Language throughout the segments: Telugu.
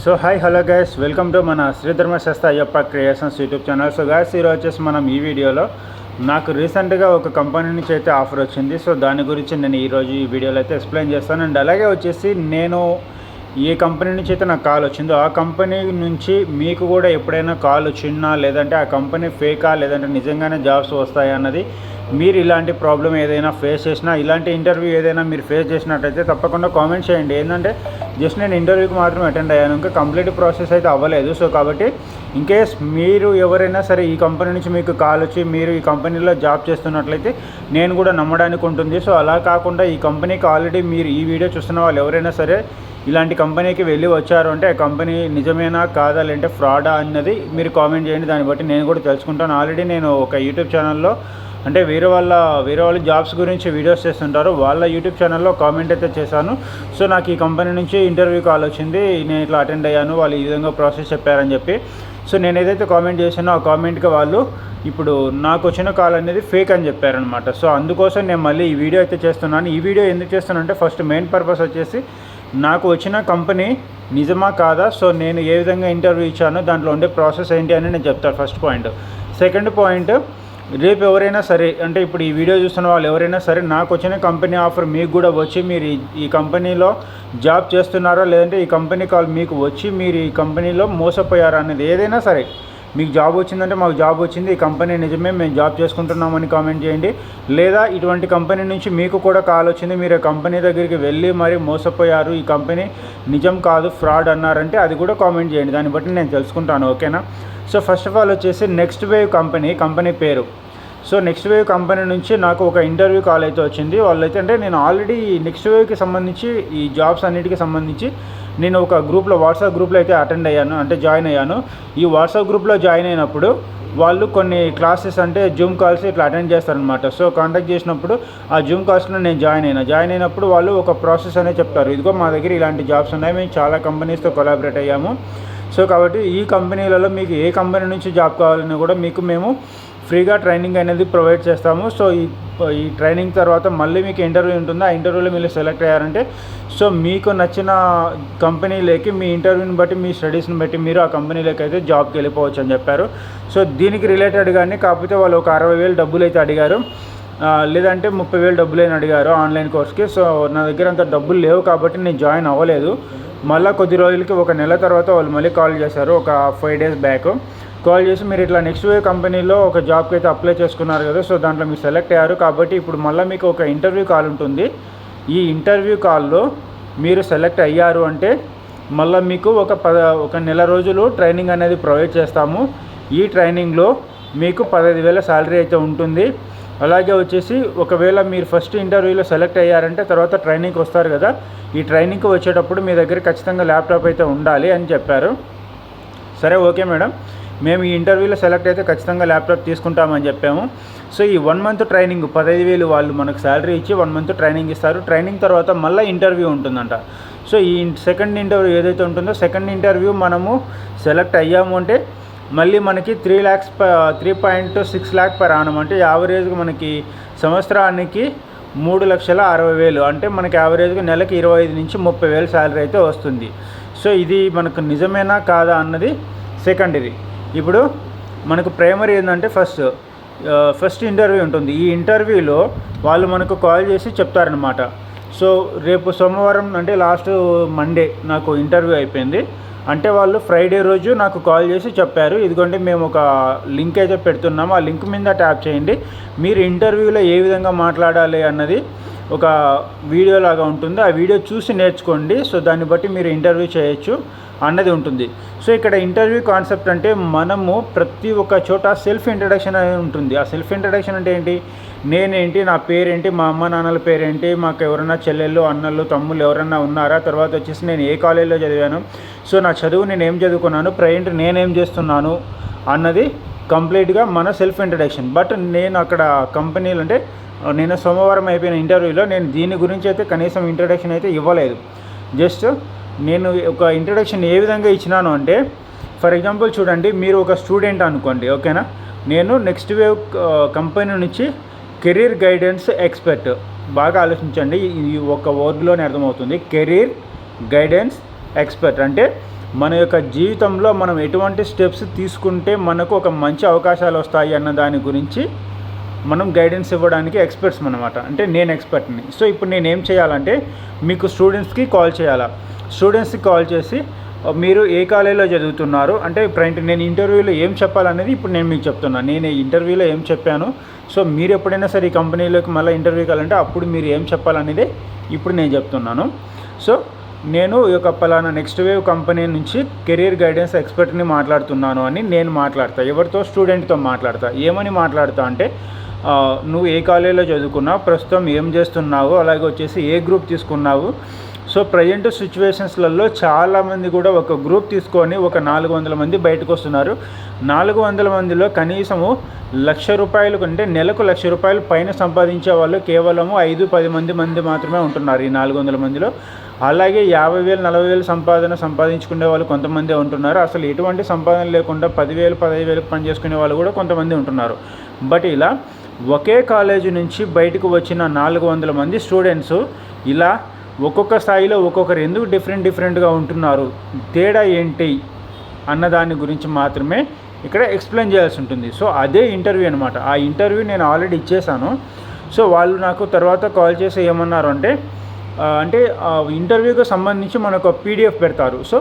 So hi hello guys, welcome to మన Sridharmasastra Ayyappa creations YouTube channel. So guys, ఈరోజు వచ్చేసి మనం ఈ వీడియోలో నాకు రీసెంట్గా ఒక కంపెనీ నుంచి అయితే ఆఫర్ వచ్చింది. సో దాని గురించి నేను ఈరోజు ఈ వీడియోలో అయితే ఎక్స్ప్లెయిన్ చేస్తాను. అండ్ అలాగే వచ్చేసి నేను ఏ కంపెనీ నుంచి అయితే నాకు కాల్ వచ్చిందో ఆ కంపెనీ నుంచి మీకు కూడా ఎప్పుడైనా కాల్ వచ్చినా, లేదంటే ఆ కంపెనీ ఫేకా లేదంటే నిజంగానే జాబ్స్ వస్తాయా అన్నది, మీరు ఇలాంటి ప్రాబ్లం ఏదైనా ఫేస్ చేసినా, ఇలాంటి ఇంటర్వ్యూ ఏదైనా మీరు ఫేస్ చేసినట్టయితే తప్పకుండా కామెంట్ చేయండి. ఏంటంటే జస్ట్ నేను ఇంటర్వ్యూకి మాత్రం అటెండ్ అయ్యాను, ఇంకా కంప్లీట్ ప్రాసెస్ అయితే అవ్వలేదు. సో కాబట్టి ఇన్కేస్ మీరు ఎవరైనా సరే ఈ కంపెనీ నుంచి మీకు కాల్ వచ్చి మీరు ఈ కంపెనీలో జాబ్ చేస్తున్నట్లయితే నేను కూడా నమ్మడానికి ఉంటుంది. సో అలా కాకుండా ఈ కంపెనీకి ఆల్రెడీ మీరు ఈ వీడియో చూస్తున్న వాళ్ళు ఎవరైనా సరే ఇలాంటి కంపెనీకి వెళ్ళి వచ్చారు అంటే ఆ కంపెనీ నిజమేనా కాదా లేదంటే ఫ్రాడా అన్నది మీరు కామెంట్ చేయండి. దాన్ని బట్టి నేను కూడా తెలుసుకుంటాను. ఆల్రెడీ నేను ఒక యూట్యూబ్ ఛానల్లో అంటే వేరే వాళ్ళు జాబ్స్ గురించి వీడియోస్ చేస్తుంటారు, వాళ్ళ యూట్యూబ్ ఛానల్లో కామెంట్ అయితే చేశాను. సో నాకు ఈ కంపెనీ నుంచి ఇంటర్వ్యూ కాల్ వచ్చింది, నేను ఇట్లా అటెండ్ అయ్యాను, వాళ్ళు ఈ విధంగా ప్రాసెస్ చెప్పారని చెప్పి. సో నేను ఏదైతే కామెంట్ చేశానో ఆ కామెంట్కి వాళ్ళు ఇప్పుడు నాకు వచ్చిన కాల్ అనేది ఫేక్ అని చెప్పారనమాట. సో అందుకోసం నేను మళ్ళీ ఈ వీడియో అయితే చేస్తున్నాను. ఈ వీడియో ఎందుకు చేస్తానంటే ఫస్ట్ మెయిన్ పర్పస్ వచ్చేసి నాకు వచ్చిన కంపెనీ నిజమా కాదా, సో నేను ఏ విధంగా ఇంటర్వ్యూ ఇచ్చానో దాంట్లో ఉండే ప్రాసెస్ ఏంటి అని నేను చెప్తాను ఫస్ట్ పాయింట్. సెకండ్ పాయింట్, రేపు ఎవరైనా సరే అంటే ఇప్పుడు ఈ వీడియో చూస్తున్న వాళ్ళు ఎవరైనా సరే నాకు వచ్చిన కంపెనీ ఆఫర్ మీకు కూడా వచ్చి మీరు ఈ కంపెనీలో జాబ్ చేస్తున్నారా లేదంటే ఈ కంపెనీ కాల్ మీకు వచ్చి మీరు ఈ కంపెనీలో మోసపోయారా అనేది ఏదైనా సరే, మీకు జాబ్ వచ్చిందంటే మాకు జాబ్ వచ్చింది, ఈ కంపెనీ నిజమే, మేము జాబ్ చేసుకుంటున్నామని కామెంట్ చేయండి. లేదా ఇటువంటి కంపెనీ నుంచి మీకు కూడా కాల్ వచ్చింది, మీరు కంపెనీ దగ్గరికి వెళ్ళి మరి మోసపోయారు, ఈ కంపెనీ నిజం కాదు ఫ్రాడ్ అన్నారంటే అది కూడా కామెంట్ చేయండి. దాన్ని బట్టి నేను తెలుసుకుంటాను, ఓకేనా. సో ఫస్ట్ ఆఫ్ ఆల్ వచ్చేసి నెక్స్ట్ వేవ్ కంపెనీ పేరు. సో నెక్స్ట్ వేవ్ కంపెనీ నుంచి నాకు ఒక ఇంటర్వ్యూ కాల్ అయితే వచ్చింది. వాళ్ళైతే అంటే నేను ఆల్రెడీ నెక్స్ట్ వేవ్కి సంబంధించి ఈ జాబ్స్ అన్నిటికీ సంబంధించి నేను ఒక గ్రూప్లో వాట్సాప్ గ్రూప్లో అయితే అటెండ్ అయ్యాను, అంటే జాయిన్ అయ్యాను. ఈ వాట్సాప్ గ్రూప్లో జాయిన్ అయినప్పుడు వాళ్ళు కొన్ని క్లాసెస్ అంటే జూమ్ కాల్స్ ఇట్లా అటెండ్ చేస్తారనమాట. సో కాంటాక్ట్ చేసినప్పుడు ఆ జూమ్ కాల్స్లో నేను జాయిన్ అయినప్పుడు వాళ్ళు ఒక ప్రాసెస్ అనేది చెప్తారు. ఇదిగో మా దగ్గర ఇలాంటి జాబ్స్ ఉన్నాయి, మేము చాలా కంపెనీస్తో కొలాబరేట్ అయ్యాము. సో కాబట్టి ఈ కంపెనీలలో మీకు ఏ కంపెనీ నుంచి జాబ్ కావాలన్నా కూడా మీకు మేము ఫ్రీగా ట్రైనింగ్ అనేది ప్రొవైడ్ చేస్తాము. సో ఈ ట్రైనింగ్ తర్వాత మళ్ళీ మీకు ఇంటర్వ్యూ ఉంటుంది. ఆ ఇంటర్వ్యూలో మీరు సెలెక్ట్ అయ్యారంటే సో మీకు నచ్చిన కంపెనీలోకి మీ ఇంటర్వ్యూని బట్టి మీ స్టడీస్ని బట్టి మీరు ఆ కంపెనీలోకి అయితే జాబ్కి వెళ్ళిపోవచ్చు అని చెప్పారు. సో దీనికి రిలేటెడ్ కానీ కాకపోతే వాళ్ళు ఒక 60,000 డబ్బులు అయితే అడిగారు, లేదంటే 30,000 డబ్బులైనా అడిగారు ఆన్లైన్ కోర్స్కి. సో నా దగ్గర అంత డబ్బులు లేవు కాబట్టి నేను జాయిన్ అవ్వలేదు. మళ్ళీ కొద్ది రోజులకి ఒక నెల తర్వాత వాళ్ళు మళ్ళీ కాల్ చేశారు, ఒక 5 days బ్యాక్ కాల్ చేసి మీరు ఇట్లా నెక్స్ట్ వేవ్ కంపెనీలో ఒక జాబ్కి అయితే అప్లై చేసుకున్నారు కదా, సో దాంట్లో మీరు సెలెక్ట్ అయ్యారు కాబట్టి ఇప్పుడు మళ్ళీ మీకు ఒక ఇంటర్వ్యూ కాల్ ఉంటుంది. ఈ ఇంటర్వ్యూ కాల్లో మీరు సెలెక్ట్ అయ్యారు అంటే మళ్ళీ మీకు ఒక నెల రోజులు ట్రైనింగ్ అనేది ప్రొవైడ్ చేస్తాము. ఈ ట్రైనింగ్లో మీకు 15,000 శాలరీ అయితే ఉంటుంది. అలాగే వచ్చేసి ఒకవేళ మీరు ఫస్ట్ ఇంటర్వ్యూలో సెలెక్ట్ అయ్యారంటే తర్వాత ట్రైనింగ్కి వస్తారు కదా, ఈ ట్రైనింగ్కి వచ్చేటప్పుడు మీ దగ్గర ఖచ్చితంగా ల్యాప్టాప్ అయితే ఉండాలి అని చెప్పారు. సరే ఓకే మేడం, మేము ఈ ఇంటర్వ్యూలో సెలెక్ట్ అయితే ఖచ్చితంగా ల్యాప్టాప్ తీసుకుంటామని చెప్పాము. సో ఈ 1 month ట్రైనింగ్ 15,000 వాళ్ళు మనకు శాలరీ ఇచ్చి 1 month ట్రైనింగ్ ఇస్తారు. ట్రైనింగ్ తర్వాత మళ్ళీ ఇంటర్వ్యూ ఉంటుందంట. సో ఈ సెకండ్ ఇంటర్వ్యూ ఏదైతే ఉంటుందో సెకండ్ ఇంటర్వ్యూ మనము సెలెక్ట్ అయ్యాము అంటే మళ్ళీ మనకి 3.6 lakh per annum, అంటే యావరేజ్గా మనకి సంవత్సరానికి 3,60,000 అంటే మనకి యావరేజ్గా నెలకి 25,000 నుంచి 30,000 శాలరీ అయితే వస్తుంది. సో ఇది మనకు నిజమేనా కాదా అన్నది సెకండరీ. ఇప్పుడు మనకు ప్రైమరీ ఏంటంటే ఫస్ట్ ఇంటర్వ్యూ ఉంటుంది. ఈ ఇంటర్వ్యూలో వాళ్ళు మనకు కాల్ చేసి చెప్తారనమాట. సో రేపు సోమవారం అంటే లాస్ట్ మండే నాకు ఇంటర్వ్యూ అయిపోయింది అంటే వాళ్ళు ఫ్రైడే రోజు నాకు కాల్ చేసి చెప్పారు, ఇదిగోండి మేము ఒక లింక్ అయితే పెడుతున్నాము, ఆ లింక్ మీద ట్యాప్ చేయండి, మీరు ఇంటర్వ్యూలో ఏ విధంగా మాట్లాడాలి అన్నది ఒక వీడియో లాగా ఉంటుంది, ఆ వీడియో చూసి నేర్చుకోండి. సో దాన్ని బట్టి మీరు ఇంటర్వ్యూ చేయొచ్చు అన్నది ఉంటుంది. సో ఇక్కడ ఇంటర్వ్యూ కాన్సెప్ట్ అంటే మనము ప్రతి ఒక్క చోట సెల్ఫ్ ఇంట్రడక్షన్ అనేది ఉంటుంది. ఆ సెల్ఫ్ ఇంట్రడక్షన్ అంటే ఏంటి, నేనేంటి, నా పేరేంటి, మా అమ్మ నాన్నల పేరేంటి, మాకు ఎవరైనా చెల్లెళ్ళు అన్నలు తమ్ముళ్ళు ఎవరన్నా ఉన్నారా, తర్వాత వచ్చేసి నేను ఏ కాలేజీలో చదివాను, సో నా చదువు నేను ఏం చదువుకున్నాను, ప్రజెంట్ నేనేం చేస్తున్నాను అన్నది కంప్లీట్గా మన సెల్ఫ్ ఇంట్రడక్షన్. బట్ నేను అక్కడ కంపెనీలు అంటే నేను సోమవారం అయిపోయిన ఇంటర్వ్యూలో నేను దీని గురించి అయితే కనీసం ఇంట్రడక్షన్ అయితే ఇవ్వలేదు. జస్ట్ నేను ఒక ఇంట్రడక్షన్ ఏ విధంగా ఇచ్చినాను అంటే ఫర్ ఎగ్జాంపుల్ చూడండి, మీరు ఒక స్టూడెంట్ అనుకోండి, ఓకేనా. నేను నెక్స్ట్ వేవ్ కంపెనీ నుంచి కెరీర్ గైడెన్స్ ఎక్స్పర్ట్, బాగా ఆలోచించండి, ఈ ఒక వర్డ్లోనే అర్థమవుతుంది. కెరీర్ గైడెన్స్ ఎక్స్పర్ట్ అంటే మన యొక్క జీవితంలో మనం ఎటువంటి స్టెప్స్ తీసుకుంటే మనకు ఒక మంచి అవకాశాలు వస్తాయి అన్న దాని గురించి మనం గైడెన్స్ ఇవ్వడానికి ఎక్స్పర్ట్స్ అనమాట. అంటే నేను ఎక్స్పర్ట్ని. సో ఇప్పుడు నేను ఏం చేయాలంటే మీకు స్టూడెంట్స్కి కాల్ చేయాలా, స్టూడెంట్స్కి కాల్ చేసి మీరు ఏ కాలేజీలో చదువుతున్నారు అంటే నేను ఇంటర్వ్యూలో ఏం చెప్పాలనేది ఇప్పుడు నేను మీకు చెప్తున్నాను. నేను ఇంటర్వ్యూలో ఏం చెప్పాను, సో మీరు ఎప్పుడైనా సరే ఈ కంపెనీలోకి మళ్ళీ ఇంటర్వ్యూకి వెళ్ళాలంటే అప్పుడు మీరు ఏం చెప్పాలనేదే ఇప్పుడు నేను చెప్తున్నాను. సో నేను ఈ యొక్క పలానా నెక్స్ట్ వేవ్ కంపెనీ నుంచి కెరీర్ గైడెన్స్ ఎక్స్పర్ట్ని మాట్లాడుతున్నాను అని నేను మాట్లాడతా. ఎవరితో? స్టూడెంట్తో మాట్లాడతా. ఏమని మాట్లాడతా అంటే నువ్వు ఏ కాలేజీలో చదువుకున్నావు, ప్రస్తుతం ఏం చేస్తున్నావు, అలాగే వచ్చేసి ఏ గ్రూప్ తీసుకున్నావు. సో ప్రజెంట్ సిచ్యువేషన్స్లలో చాలామంది కూడా ఒక గ్రూప్ తీసుకొని ఒక 400 మంది బయటకు వస్తున్నారు. 400 మందిలో కనీసము ₹1,00,000 కంటే నెలకు ₹1,00,000 పైన సంపాదించే వాళ్ళు కేవలము 5-10 మంది మాత్రమే ఉంటున్నారు ఈ 400 మందిలో. అలాగే 50,000 40,000 సంపాదించుకునే వాళ్ళు కొంతమంది ఉంటున్నారు. అసలు ఎటువంటి సంపాదన లేకుండా 10,000 15,000 పని చేసుకునే వాళ్ళు కూడా కొంతమంది ఉంటున్నారు. బట్ ఇలా ఒకే కాలేజీ నుంచి బయటకు వచ్చిన 400 మంది స్టూడెంట్స్ ఇలా ఒక్కొక్క స్థాయిలో ఒక్కొక్కరు ఎందుకు డిఫరెంట్గా ఉంటున్నారు, తేడా ఏంటి అన్న దాని గురించి మాత్రమే ఇక్కడ ఎక్స్ప్లెయిన్ చేయాల్సి ఉంటుంది. సో అదే ఇంటర్వ్యూ అనమాట. ఆ ఇంటర్వ్యూ నేను ఆల్రెడీ ఇచ్చేసాను. సో వాళ్ళు నాకు తర్వాత కాల్ చేసి ఏమన్నారు అంటే ఇంటర్వ్యూకి సంబంధించి మనకు PDF పెడతారు. సో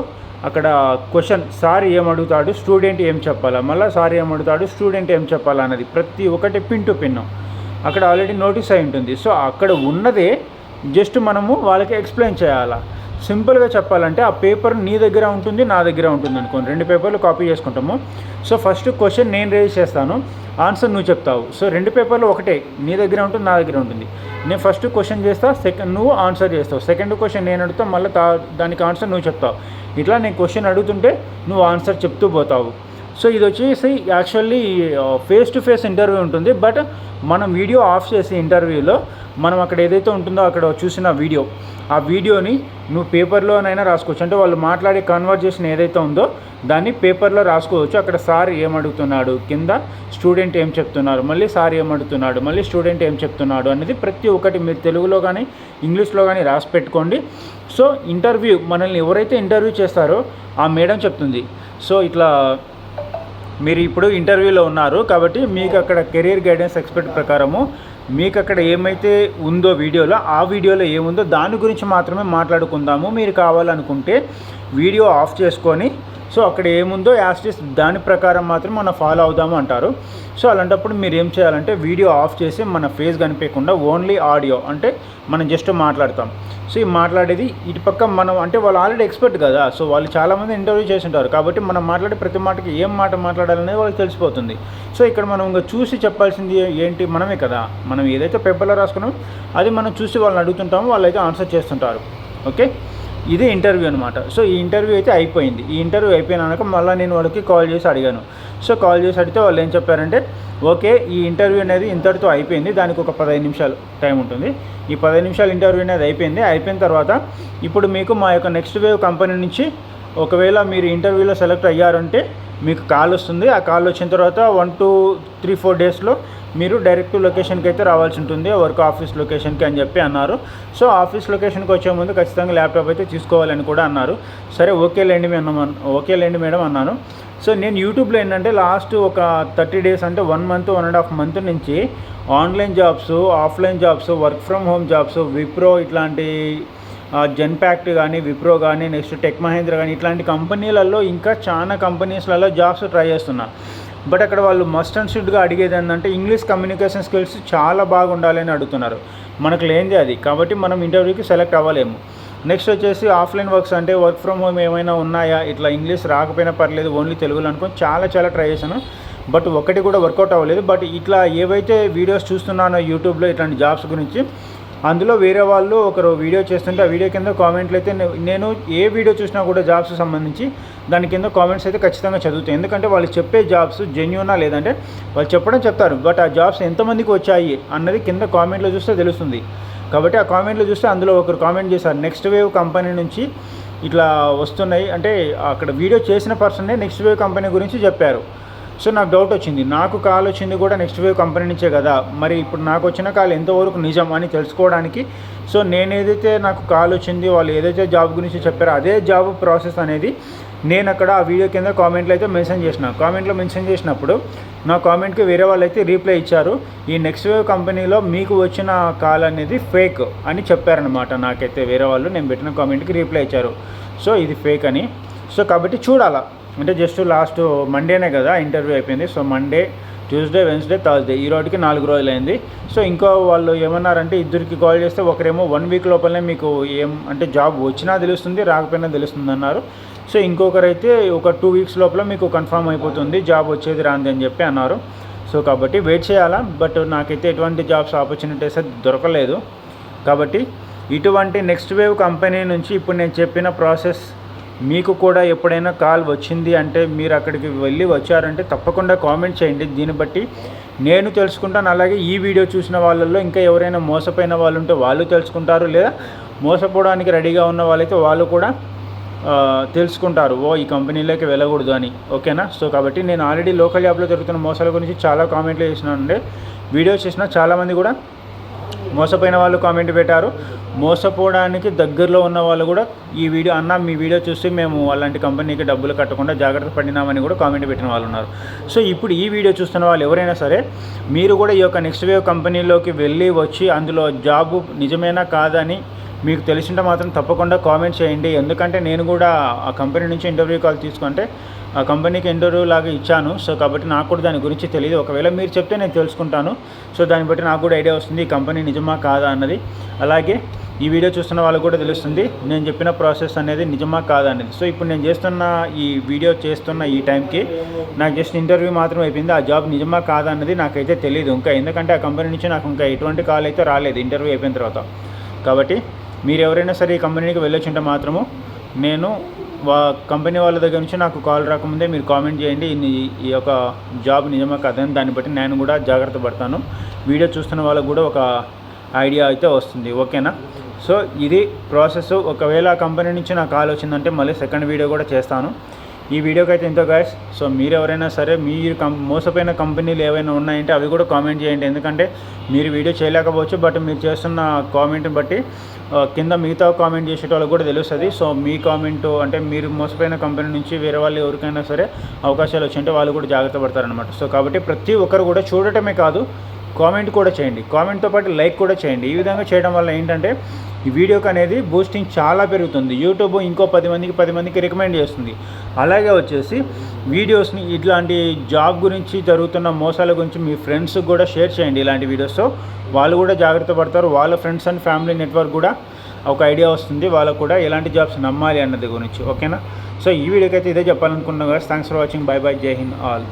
అక్కడ క్వశ్చన్ సార్ ఏమడుగుతాడు, స్టూడెంట్ ఏం చెప్పాలా, మళ్ళీ సార్ ఏమడుగుతాడు, స్టూడెంట్ ఏం చెప్పాలా అన్నది ప్రతి ఒక్కటి పిన్ టు పిన్ అక్కడ ఆల్రెడీ నోటీస్ అయి ఉంటుంది. సో అక్కడ ఉన్నదే జస్ట్ మనము వాళ్ళకి ఎక్స్ప్లెయిన్ చేయాలా. సింపుల్గా చెప్పాలంటే ఆ పేపర్ నీ దగ్గర ఉంటుంది, నా దగ్గర ఉంటుంది అనుకోండి, 2 పేపర్లు కాపీ చేసుకుంటాము. సో ఫస్ట్ క్వశ్చన్ నేను రేజ్ చేస్తాను, ఆన్సర్ నువ్వు చెప్తావు. సో 2 పేపర్లు ఒకటే, నీ దగ్గర ఉంటుంది, నా దగ్గర ఉంటుంది. నేను ఫస్ట్ క్వశ్చన్ చేస్తా, నువ్వు ఆన్సర్ చేస్తావు. సెకండ్ క్వశ్చన్ నేను అడుగుతావు, మళ్ళీ దానికి ఆన్సర్ నువ్వు చెప్తావు. ఇట్లా నేను క్వశ్చన్ అడుగుతుంటే నువ్వు ఆన్సర్ చెప్తూ పోతావు. సో ఇది వచ్చేసి actually face to face interview ఉంటుంది. బట్ మనం వీడియో ఆఫ్ చేసి ఇంటర్వ్యూలో మనం అక్కడ ఏదైతే ఉంటుందో అక్కడ చూసిన ఆ వీడియోని నువ్వు పేపర్లోనైనా రాసుకోవచ్చు. అంటే వాళ్ళు మాట్లాడే కన్వర్జేషన్ ఏదైతే ఉందో దాన్ని పేపర్లో రాసుకోవచ్చు. అక్కడ సార్ ఏమడుగుతున్నాడు, కింద స్టూడెంట్ ఏం చెప్తున్నారు, మళ్ళీ సార్ ఏమడుగుతున్నాడు, మళ్ళీ స్టూడెంట్ ఏం చెప్తున్నాడు అనేది ప్రతి ఒక్కటి మీరు తెలుగులో కానీ ఇంగ్లీష్లో కానీ రాసి పెట్టుకోండి. సో ఇంటర్వ్యూ మనల్ని ఎవరైతే ఇంటర్వ్యూ చేస్తారో ఆ మేడం చెప్తుంది. సో ఇట్లా మీరు ఇప్పుడు ఇంటర్వ్యూలో ఉన్నారు కాబట్టి మీకు అక్కడ కెరీర్ గైడెన్స్ ఎక్స్పర్ట్ ప్రకారము మీకు అక్కడ ఏమైతే ఉందో ఆ వీడియోలో ఏముందో దాని గురించి మాత్రమే మాట్లాడుకుందాము. మీరు కావాలనుకుంటే వీడియో ఆఫ్ చేసుకొని సో అక్కడ ఏముందో యాస్టిస్ దాని ప్రకారం మాత్రం మనం ఫాలో అవుదాము అంటారు. సో అలాంటప్పుడు మీరు ఏం చేయాలంటే వీడియో ఆఫ్ చేసి మన ఫేస్ కనిపించకుండా ఓన్లీ ఆడియో అంటే మనం జస్ట్ మాట్లాడతాం. సో ఈ మాట్లాడేది ఇటుపక్క మనం అంటే వాళ్ళు ఆల్రెడీ ఎక్స్పర్ట్ కదా, సో వాళ్ళు చాలామంది ఇంటర్వ్యూ చేసి ఉంటారు కాబట్టి మనం మాట్లాడే ప్రతి మాటకి ఏం మాట మాట్లాడాలనేది వాళ్ళకి తెలిసిపోతుంది. సో ఇక్కడ మనం ఇంకా చూసి చెప్పాల్సింది ఏంటి, మనమే కదా. మనం ఏదైతే పేపర్లో రాసుకున్నామో అది మనం చూసి వాళ్ళని అడుగుతుంటామో వాళ్ళైతే ఆన్సర్ చేస్తుంటారు. ఓకే, ఇది ఇంటర్వ్యూ అనమాట. సో ఈ ఇంటర్వ్యూ అయితే అయిపోయింది. ఈ ఇంటర్వ్యూ అయిపోయినాక మళ్ళీ నేను వాళ్ళకి కాల్ చేసి అడిగాను. సో కాల్ చేసి అడిగితే వాళ్ళు ఏం చెప్పారంటే ఓకే ఈ ఇంటర్వ్యూ అనేది ఇంతటితో అయిపోయింది, దానికి ఒక 15 నిమిషాలు టైం ఉంటుంది. ఈ 15 నిమిషాల ఇంటర్వ్యూ అనేది అయిపోయిన తర్వాత ఇప్పుడు మీకు మా యొక్క నెక్స్ట్ వేవ్ కంపెనీ నుంచి ఒకవేళ మీరు ఇంటర్వ్యూలో సెలెక్ట్ అయ్యారంటే మీకు కాల్ వస్తుంది. ఆ కాల్ వచ్చిన తర్వాత 1 to 3-4 డేస్లో మీరు డైరెక్ట్ లొకేషన్కి అయితే రావాల్సి ఉంటుంది, వర్క్ ఆఫీస్ లొకేషన్కి అని చెప్పి అన్నారు. సో ఆఫీస్ లొకేషన్కి వచ్చే ముందు ఖచ్చితంగా ల్యాప్టాప్ అయితే తీసుకోవాలని కూడా అన్నారు. సరే ఓకేలేండి మేడం అన్నాను. సో నేను యూట్యూబ్లో ఏంటంటే లాస్ట్ ఒక 30 డేస్ అంటే 1 month 1.5 month నుంచి online jobs, offline jobs, work from home jobs, Wipro ఇట్లాంటి జెన్పాక్ట్ కానీ, విప్రో కానీ, నెక్స్ట్ టెక్ మహేంద్ర కానీ ఇట్లాంటి కంపెనీలలో ఇంకా చాలా కంపెనీస్లలో జాబ్స్ ట్రై చేస్తున్నా. బట్ అక్కడ వాళ్ళు మస్ట్ అండ్ షుడ్గా అడిగేది ఏంటంటే ఇంగ్లీష్ కమ్యూనికేషన్ స్కిల్స్ చాలా బాగా ఉండాలని అడుగుతున్నారు. మనకు లేనిదే అది, కాబట్టి మనం ఇంటర్వ్యూకి సెలెక్ట్ అవ్వలేము. నెక్స్ట్ వచ్చేసి ఆఫ్లైన్ వర్క్స్ అంటే వర్క్ ఫ్రమ్ హోమ్ ఏమైనా ఉన్నాయా, ఇట్లా ఇంగ్లీష్ రాకపోయినా పర్లేదు ఓన్లీ తెలుగులో అనుకొని చాలా ట్రై చేశాను. బట్ ఒకటి కూడా వర్కౌట్ అవ్వలేదు. బట్ ఇట్లా ఏవైతే వీడియోస్ చూస్తున్నానో యూట్యూబ్లో ఇట్లాంటి జాబ్స్ గురించి, అందులో వేరే వాళ్ళు ఒకరు వీడియో చేస్తుంటే ఆ వీడియో కింద కామెంట్లు అయితే నేను ఏ వీడియో చూసినా కూడా జాబ్స్ సంబంధించి దాని కింద కామెంట్స్ అయితే ఖచ్చితంగా చదువుతాయి. ఎందుకంటే వాళ్ళు చెప్పే జాబ్స్ జెన్యూనా లేదంటే వాళ్ళు చెప్తారు, బట్ ఆ జాబ్స్ ఎంతమందికి వచ్చాయి అన్నది కింద కామెంట్లో చూస్తే తెలుస్తుంది. కాబట్టి ఆ కామెంట్లో చూస్తే అందులో ఒకరు కామెంట్ చేశారు, నెక్స్ట్ వేవ్ కంపెనీ నుంచి ఇట్లా వస్తున్నాయి అంటే అక్కడ వీడియో చేసిన పర్సన్నే నెక్స్ట్ వేవ్ కంపెనీ గురించి చెప్పారు. సో నాకు డౌట్ వచ్చింది, నాకు కాల్ వచ్చింది కూడా నెక్స్ట్ వేవ్ కంపెనీ నుంచే కదా, మరి ఇప్పుడు నాకు వచ్చిన కాల్ ఎంతవరకు నిజం అని తెలుసుకోవడానికి సో నేను ఏదైతే నాకు కాల్ వచ్చింది, వాళ్ళు ఏదైతే జాబ్ గురించి చెప్పారో అదే జాబ్ ప్రాసెస్ అనేది నేను అక్కడ ఆ వీడియో కింద కామెంట్లో అయితే కామెంట్లో మెన్షన్ చేసినప్పుడు నా కామెంట్కి వేరే వాళ్ళు అయితే రీప్లై ఇచ్చారు, ఈ నెక్స్ట్ వేవ్ కంపెనీలో మీకు వచ్చిన కాల్ అనేది ఫేక్ అని చెప్పారనమాట. నాకైతే వేరే వాళ్ళు నేను పెట్టిన కామెంట్కి రీప్లై ఇచ్చారు, సో ఇది ఫేక్ అని. సో కాబట్టి చూడాలా, అంటే జస్ట్ లాస్ట్ మండేనే కదా ఇంటర్వ్యూ అయిపోయింది. So Monday, Tuesday, Wednesday, Thursday ఈ రోజుకి 4 రోజులైంది. సో ఇంకో వాళ్ళు ఏమన్నారంటే ఇద్దరికి కాల్ చేస్తే ఒకరేమో 1 వీక్ లోపలనే మీకు అంటే జాబ్ వచ్చినా తెలుస్తుంది, రాకపోయినా తెలుస్తుంది అన్నారు. సో ఇంకొకరైతే ఒక 2 వీక్స్ లోపల మీకు కన్ఫర్మ్ అయిపోతుంది జాబ్ వచ్చేది రాంది అని చెప్పి అన్నారు. సో కాబట్టి వెయిట్ చేయాలా, బట్ నాకైతే ఎటువంటి జాబ్స్ ఆపర్చునిటీస్ అయితే దొరకలేదు. కాబట్టి ఇటువంటి నెక్స్ట్ వేవ్ కంపెనీ నుంచి ఇప్పుడు నేను చెప్పిన ప్రాసెస్ మీకు కూడా ఎప్పుడైనా కాల్ వచ్చింది అంటే మీరు అక్కడికి వెళ్ళి వచ్చారంటే తప్పకుండా కామెంట్ చేయండి. దీన్ని బట్టి నేను తెలుసుకుంటాను, అలాగే ఈ వీడియో చూసిన వాళ్ళల్లో ఇంకా ఎవరైనా మోసపోయిన వాళ్ళు ఉంటే వాళ్ళు తెలుసుకుంటారు, లేదా మోసపోవడానికి రెడీగా ఉన్న వాళ్ళైతే వాళ్ళు కూడా తెలుసుకుంటారు, ఈ కంపెనీలోకి వెళ్ళకూడదు అని. ఓకేనా? సో కాబట్టి నేను ఆల్రెడీ లోకల్ యాప్లో జరుగుతున్న మోసాల గురించి చాలా కామెంట్లు చేసినానండి, వీడియో చేసిన చాలామంది కూడా మోసపోయిన వాళ్ళు కామెంట్ పెట్టారు, మోసపోవడానికి దగ్గరలో ఉన్న వాళ్ళు కూడా ఈ వీడియో మీ వీడియో చూసి మేము అలాంటి కంపెనీకి డబ్బులు కట్టకుండా జాగ్రత్త పడినామని కూడా కామెంట్ పెట్టిన వాళ్ళు ఉన్నారు. సో ఇప్పుడు ఈ వీడియో చూస్తున్న వాళ్ళు ఎవరైనా సరే మీరు కూడా ఈ యొక్క నెక్స్ట్ వేవ్ కంపెనీలోకి వెళ్ళి వచ్చి అందులో జాబ్ నిజమేనా కాదని మీకు తెలిసింటే మాత్రం తప్పకుండా కామెంట్ చేయండి. ఎందుకంటే నేను కూడా ఆ కంపెనీ నుంచి ఇంటర్వ్యూ కాల్ తీసుకుంటే ఆ కంపెనీకి ఇంటర్వ్యూ లాగా ఇచ్చాను. సో కాబట్టి నాకు కూడా దాని గురించి తెలియదు, ఒకవేళ మీరు చెప్తే నేను తెలుసుకుంటాను. సో దాన్ని బట్టి నాకు కూడా ఐడియా వస్తుంది ఈ కంపెనీ నిజమా కాదా అన్నది. అలాగే ఈ వీడియో చూస్తున్న వాళ్ళకు కూడా తెలుస్తుంది నేను చెప్పిన ప్రాసెస్ అనేది నిజమా కాదా అనేది. సో ఇప్పుడు నేను ఈ వీడియో చేస్తున్న ఈ టైంకి నాకు జస్ట్ ఇంటర్వ్యూ మాత్రం అయిపోయింది, ఆ జాబ్ నిజమా కాదా అన్నది నాకైతే తెలియదు ఇంకా, ఎందుకంటే ఆ కంపెనీ నుంచి నాకు ఇంకా ఎటువంటి కాల్ అయితే రాలేదు ఇంటర్వ్యూ అయిపోయిన తర్వాత. కాబట్టి మీరు ఎవరైనా సరే ఈ కంపెనీకి వెళ్ళొచ్చుంటే మాత్రము నేను కంపెనీ వాళ్ళ దగ్గర నుంచి నాకు కాల్ రాకముందే మీరు కామెంట్ చేయండి ఈ యొక్క జాబ్ నిజమా కాదని, దాన్ని బట్టి నేను కూడా జాగ్రత్త పడతాను. వీడియో చూస్తున్న వాళ్ళకు కూడా ఒక ఐడియా అయితే వస్తుంది. ఓకేనా? సో ఇది ప్రాసెస్. ఒకవేళ ఆ కంపెనీ నుంచి నాకు కాల్ వచ్చిందంటే మళ్ళీ సెకండ్ వీడియో కూడా చేస్తాను. ఈ వీడియోకి అయితే ఎంతో గాయస్. సో మీరు ఎవరైనా సరే మీరు మోసపోయిన కంపెనీలు ఏవైనా ఉన్నాయంటే అవి కూడా కామెంట్ చేయండి, ఎందుకంటే మీరు వీడియో చేయలేకపోవచ్చు, బట్ మీరు చేస్తున్న కామెంట్ని బట్టి కింద మిగతా కామెంట్ చేసేటోళ్ళకి కూడా తెలుస్తుంది. సో మీ కామెంట్ అంటే మీరు మోసపోయిన కంపెనీ నుంచి వేరే వాళ్ళు ఎవరికైనా సరే అవకాశాలు వచ్చింటే వాళ్ళు కూడా జాగ్రత్త పడతారనమాట. సో కాబట్టి ప్రతి ఒక్కరు కూడా చూడటమే కాదు కామెంట్ కూడా చేయండి, కామెంట్తో పాటు లైక్ కూడా చేయండి. ఈ విధంగా చేయడం వల్ల ఏంటంటే ఈ వీడియోకి అనేది బూస్టింగ్ చాలా పెరుగుతుంది, యూట్యూబ్ ఇంకో 10 మందికి రికమెండ్ చేస్తుంది. అలాగే వచ్చేసి వీడియోస్ని ఇట్లాంటి జాబ్ గురించి జరుగుతున్న మోసాల గురించి మీ ఫ్రెండ్స్కి కూడా షేర్ చేయండి ఇలాంటి వీడియోస్తో, వాళ్ళు కూడా జాగ్రత్త పడతారు, వాళ్ళ ఫ్రెండ్స్ అండ్ ఫ్యామిలీ నెట్వర్క్ కూడా ఒక ఐడియా వస్తుంది వాళ్ళకు కూడా ఎలాంటి జాబ్స్ నమ్మాలి అన్నది గురించి. ఓకేనా? సో ఈ వీడియోకి అయితే ఇదే చెప్పాలనుకుంటున్నాను. Thanks for watching. By by. జై హింద్ ఆల్.